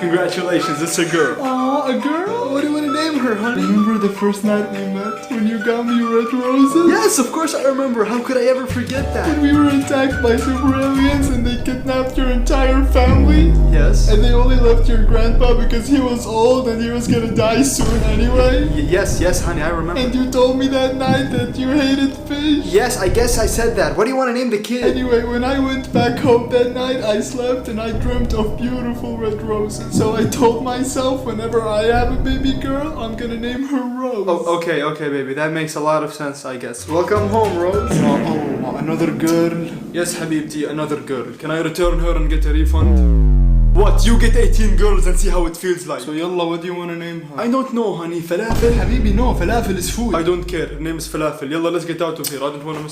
Congratulations, it's a girl. Aw, a girl? What do you want to name her, honey? Remember the first night we met when you got me red roses? Yes, of course I remember. How could I ever forget that? When we were attacked by super aliens and they kidnapped your entire family? Yes. And they only left your grandpa because he was old and he was gonna die soon anyway? Yes, honey, I remember. And you told me that night that you hated fish? Yes, I guess I said that. What do you want to name the kid? Anyway, when I went back home that night, I slept and I dreamt of beautiful red roses. So I told myself whenever I have a baby girl, I'm gonna name her Rose. Oh, okay, baby. That makes a lot of sense, I guess. Welcome home, Rose. Oh, another girl. Yes, Habibti, another girl. Can I return her and get a refund? What? You get 18 girls and see how it feels like. So yalla, what do you wanna name her? I don't know, honey. Falafel? Habibi, no, falafel is food. I don't care. Her name is Falafel. Yalla, let's get out of here. I don't want to